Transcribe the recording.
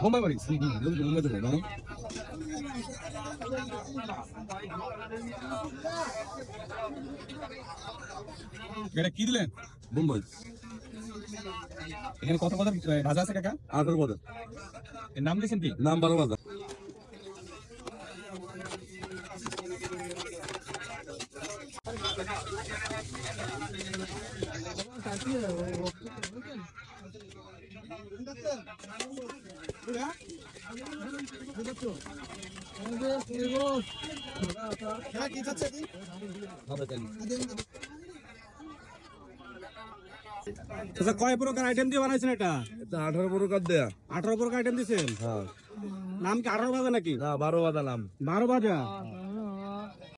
বোম্বাই বাড়ি এটা কি দিলেন? বোম্বাই। এখানে কত কত ভাজা আছে কাকা? 18 ভাজা। এর নাম দিয়েছেন কি? নাম 12 ভাজা। কয় প্রকার আইটেম দিয়ে বানাইছেন এটা? 18 প্রকার দেয়া। 18 প্রকার আইটেম দিয়েছেন? হ্যাঁ। নাম কি 18 ভাজা নাকি? না 12 ভাজা নাম। 12 ভাজা।